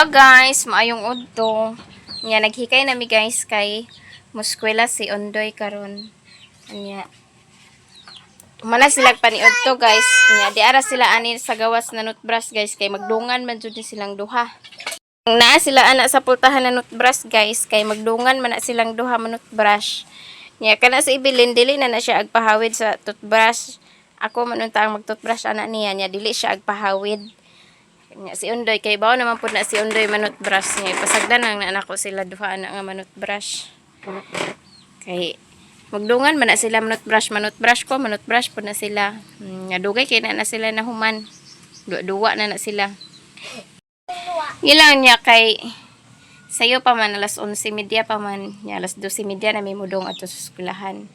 Hello guys, maayong udto. Nya naghikay nami guys kay muskwela si Ondoy karon. Nya mana sila paniud to guys. Nya di ara sila ani sa gawas na nutbrush guys kay magdungan man jud silang duha. Naa sila ana sa pultahan na nutbrush guys kay magdungan man na silang duha manutbrush. Nya kana sa ibilin dili na siya agpahawid sa toothbrush. Ako man unta ang magtoothbrush ana niya nya dili siya agpahawid. Nya si Ondoy kay bawo naman pud na si Ondoy manut brush niya pasagdan ang anak ko sila duha na nga manut brush kay magdungan man na sila manut brush ko manut brush pud na sila nga dugay kay na sila nahuman duwa na sila ilang niya kay sayo pa man alas 11:30 pa man nya alas 12:30 na may mudong ato sa eskwelahan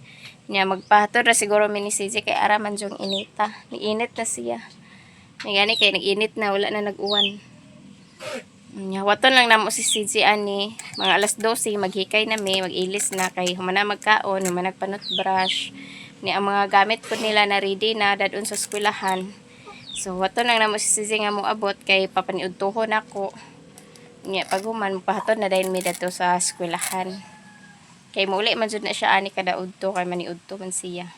nya magpahatod ra siguro mini CJ kay ara man jung inita niinit na siya. May gani kay nag-init na wala na nag-uwan. Waton lang namo si CJ ani mga alas 12 maghikay na mi mag-ilis na kay humana magkaon humana nagpanot brush ni ang mga gamit ko nila na ready na dadun sa eskwelahan. So waton lang namo si CJ nga mo abot kay papaniudtohon ako. Nya pag human pahaton na dayon mi dadto sa eskwelahan. Kay muli man jud na siya ani kada udto kay maniudto man siya.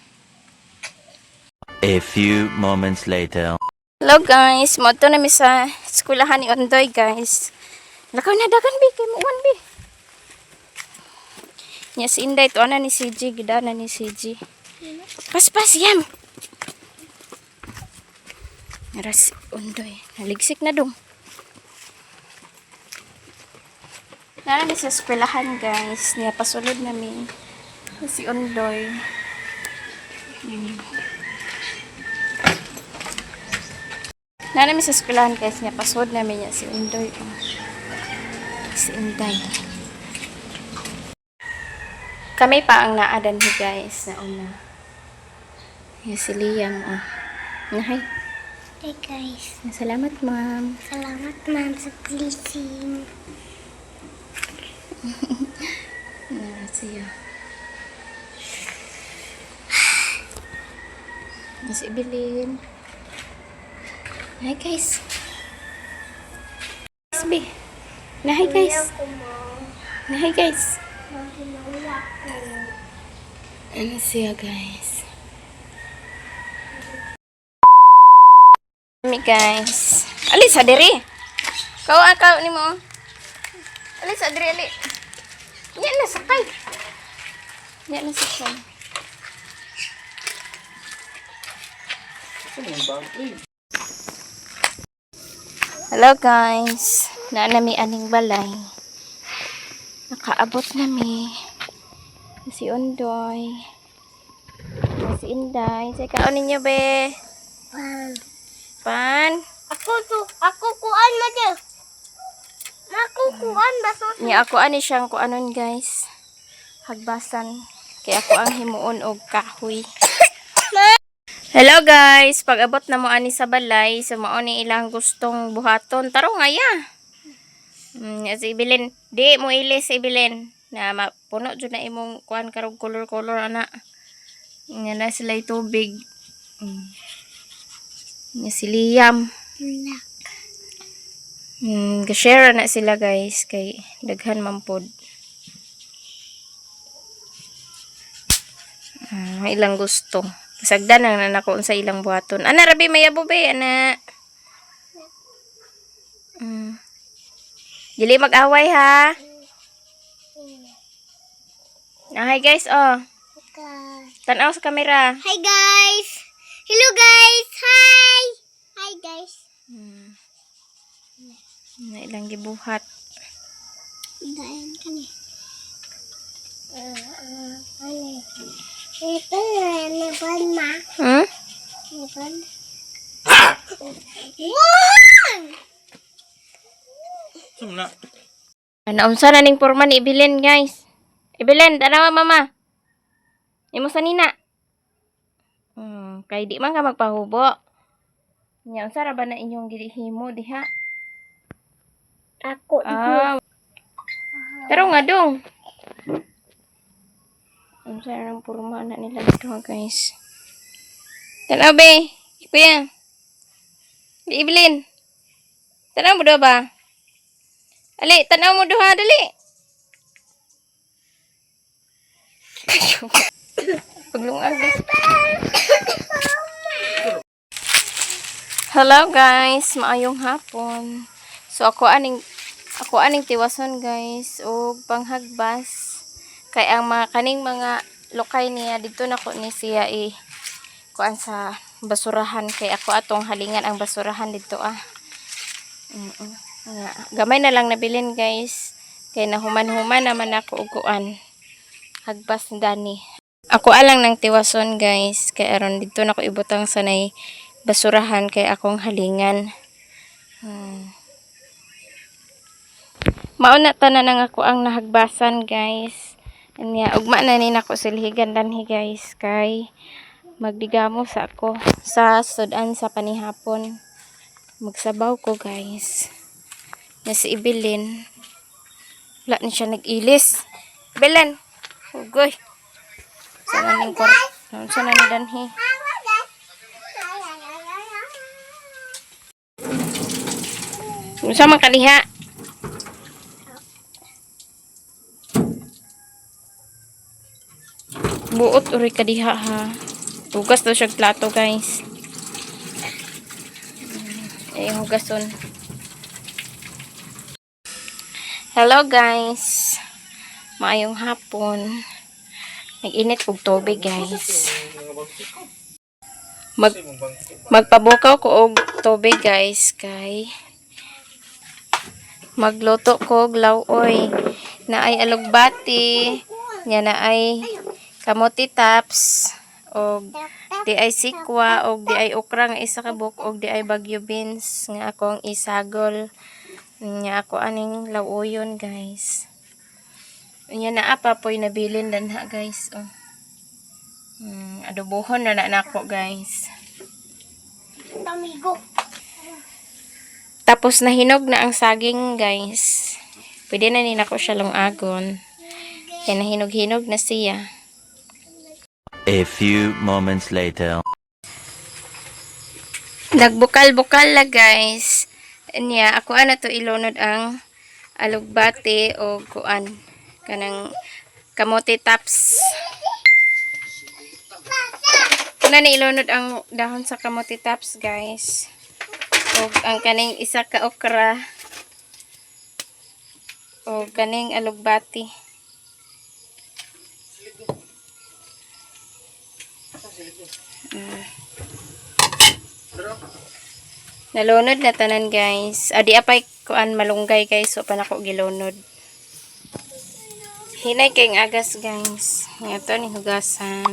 A few moments later. Hello guys, mo to na mi sa eskwelahan ni Ondoy guys. Lakaw na dagan bi kay muwan bi. Nya si Inday to ana ni CJ gidana ni CJ. Pas yam. Ras Ondoy, naligsik na dong. Nara ni sa eskwelahan guys, niya pasulod namin si Ondoy. Nana sa eskwelahan guys niya pasod namin niya si Ondoy si Inday kami pa ang naadan hi guys na una niya si Liam nahay Hey guys, salamat ma'am sa blessing. siya si Evelyn. Hi guys. Sabi. Hi guys. Hi guys. Ano siya guys? Kami guys. Alis sa diri. Kau ni mo. Alis sa diri ali. Nya na sakay. Hello guys, nami aning balay. Nakaabot nami. Si Ondoy. Si Inday. Say kaon ninyo be. Pan. Ako kuan na dyan. Ako kuan baso. Nya ako ani siyang kuanon guys. Hagbasan. Kaya ako ang himuon og kahoy. Hello guys, pag-abot na mo ani sa balay, so mao ni ilang gustong buhaton. Taro nga ya. Si Evelyn, di mo ilis si Evelyn na mapuno jud na imong kuan karog color ana. Nga na sila tubig. Nga si Liam. Ga-share na sila guys kay daghan man pod. Ilang gusto. Sagdan ang nanakon sa ilang buhaton. Ana rabi mayabo be ana. Dili mag-away ha. Hi guys Tanaw sa camera. Hi guys. Hello guys. Hi. Hi guys. Na ilang gibuhat. Dayan kani. Ito na nabon ma. Nabon. Sumna. Naunsa na ning porma ni Evelyn guys. Evelyn, tanawa mama. Imo sa nina. Kay di man ka magpahubo. Nya unsa ra ba na inyong gihimo diha? Ako Pero nga dong. Unsa ra ang porma na nila dito guys. Tanaw be. Kuya. Evelyn. Tanaw mo ba? Ali, tanaw mo duha, dali. Paglungag na. Hello guys, maayong hapon. So ako aning tiwason guys og panghagbas kay ang mga kaning mga lokay niya dito nako ni siya kuan sa basurahan kay ako atong halingan ang basurahan dito Nga, gamay na lang nabilin guys kay nahuman-human naman ako og kuan hagbas dani. Ako alang ng tiwason guys kay aron dito nako ibutang sanay basurahan kay akong halingan. Mauna tanan ang ako ang nahagbasan guys. Anya ugma na ni nako silhigan danhi guys kay magdigamo sa ako sa sudan sa panihapon. Magsabaw ko guys. Na si Ibilin. Wala na siya nag-ilis. Belen. Ugoy. Sana ning kor. Sana ni danhi. Unsa man kaniha? Buot uri kadiha ha. Hugas daw siya plato guys. Hugason. Hello guys. Maayong hapon. Nag-init og tubig guys. Magpabukaw ko og tubig guys kay magluto ko og lawoy. Naay alugbati, nya naay kamote tops og di ay sikwa og di ay okra nga isa ka buok og di ay bagyo beans nga akong isagol. Nya ako aning lawoyon guys. Nya naa pa poy nabilin danha guys. Adobohon na nako guys. Tamigo. Tapos nahinog na ang saging guys. Pwede na nako siya lungagon. Kaya nahinog-hinog na siya. A few moments later. Nagbukal-bukal la guys. Nya ako ana to ilunod ang alugbati o kuan kanang kamote tops. Kuna ni ilunod ang dahon sa kamote tops guys. O ang kaning isa ka okra. O kaning alugbati. Nalunod na tanan guys. Adi apay kuan malunggay guys. So panako gilunod. Hinay kayong agas guys. Ito ni hugasan.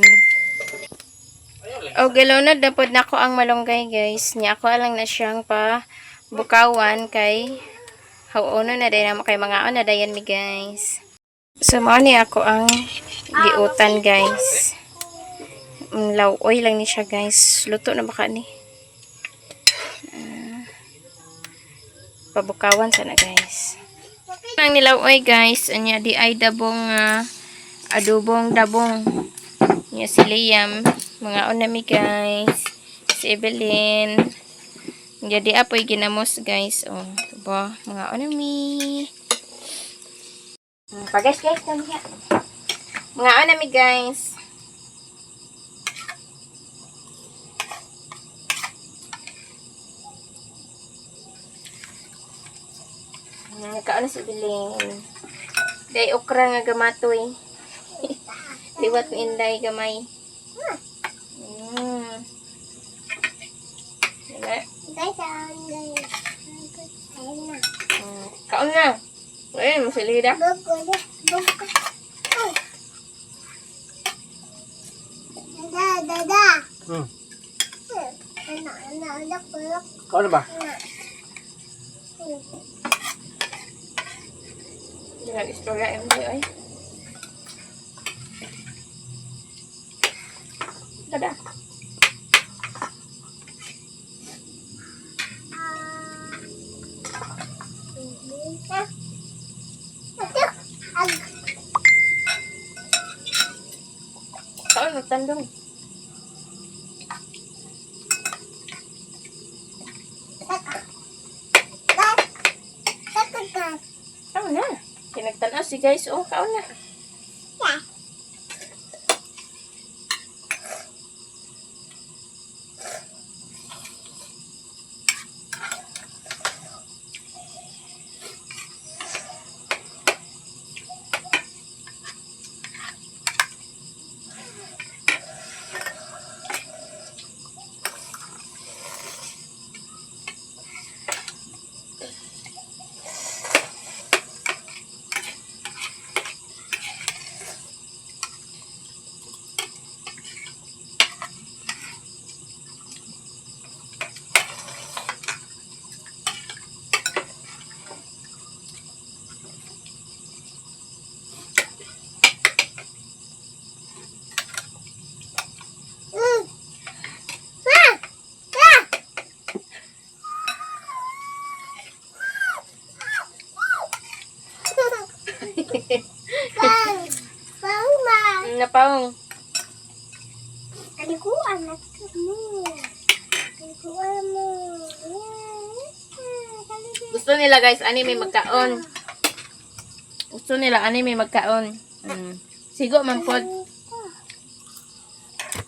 O gilunod na pod nako ang malunggay guys. Nya ako lang na siyang pa bukawan kay hauono na dayon kay mga na dayon mi guys. So mao ni ako ang giutan guys. Lawoy lang ni siya guys. Luto na baka ni. Pabukawan sana guys. Ang nilawoy guys, anya di ay dabong adobong dabong. Nya si Liam, mga onami guys. Si Evelyn. Jadi apoy ginamos guys. Oh, diba? Mga onami. Guys, kami ha. Mga onami guys. Nagkaon na si Bilin. Day okra nga gamatoy. Liwat mo inday gamay. Diba? Kaon na. Ayun, masilida. Dada. Kau na ba? Istorya yung hindi ay. Dada. Kaon, magtandong. Kaon na. Kinagtanaw si guys. Oh, kaon na. Yeah. Bang! Bang, bang! Napaong. Kalikuan na mo. Kalikuan mo. Gusto nila guys, ani may magkaon. Gusto nila, ani may magkaon. Sigo man pod.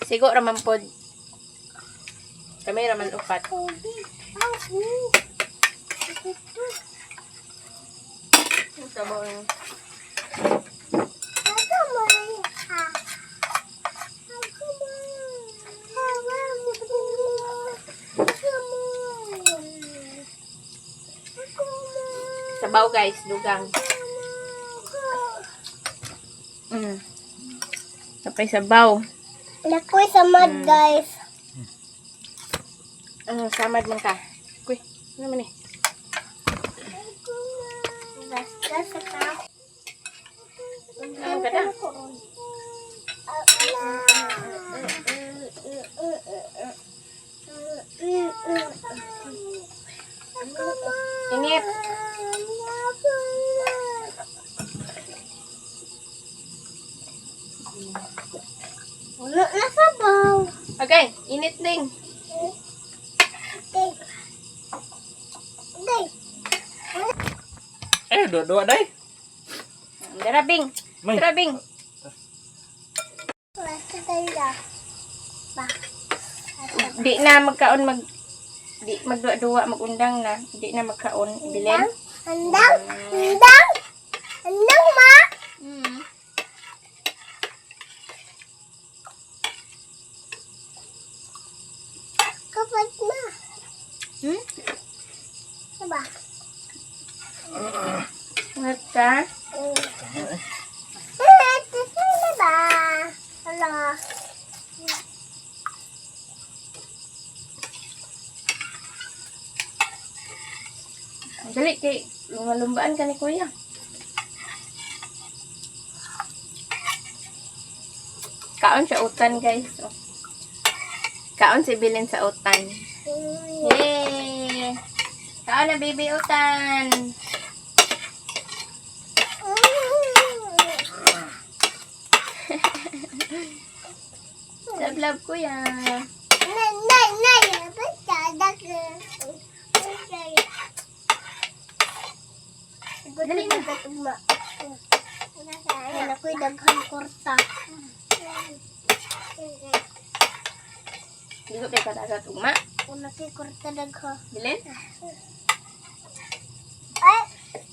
Sigo raman pod. Kami raman upat. Sabaw yun. Sabaw guys, dugang. Tapay sabaw. Nakoy samad, guys. Samad man ka. Kuy, ano man eh? Basta sa ka. Ano ka na? Inip. Wala na sabaw. Okay, init ding. Okay. Okay. Dua-dua day. Darabing. May. Darabing. Basta tayo. Ba. Di na magkaon di magduwa magundang na. Di na magkaon. Bilen. Handang? Handang? Handang, ma? Kapag na. Diba? Ingat ka. Diba? Hala. Dali kay lumbaan ka ni kuya. Kaon sa utan guys. Oh. Kaon si Bilin sa utan. Yay! Kaon na baby utan. Love kuya. Nay. Basta dake. Dali na. Tugma. Ayan ako'y daghang kurta. Dito kay katagat ugma. Una kay kurta dagha. Bilin? Ay!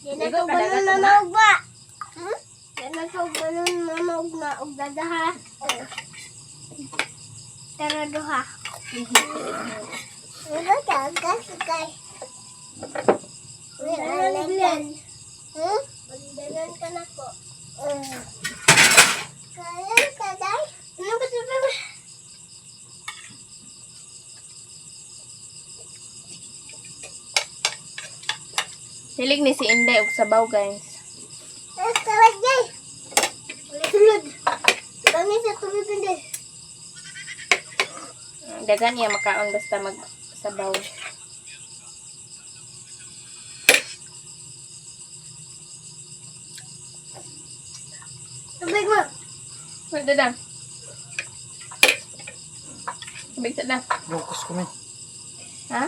Yan Digo, na kadagat to ugma. mamaog ba? Yan na to mamaog na og dadaha. Tara duha. Ano ka? Kay. Bilan. Bilan ka na ko. Kaya ka, day? Ano ba ito ba? Hilig ni si Inday og sabaw guys. Tawag, day. Tulad. Bangin sa tulad, day. Dagan niya makaon basta magsabaw. Tubig mo. Pwede na. Tubig na. Bukas ko, man. Ha?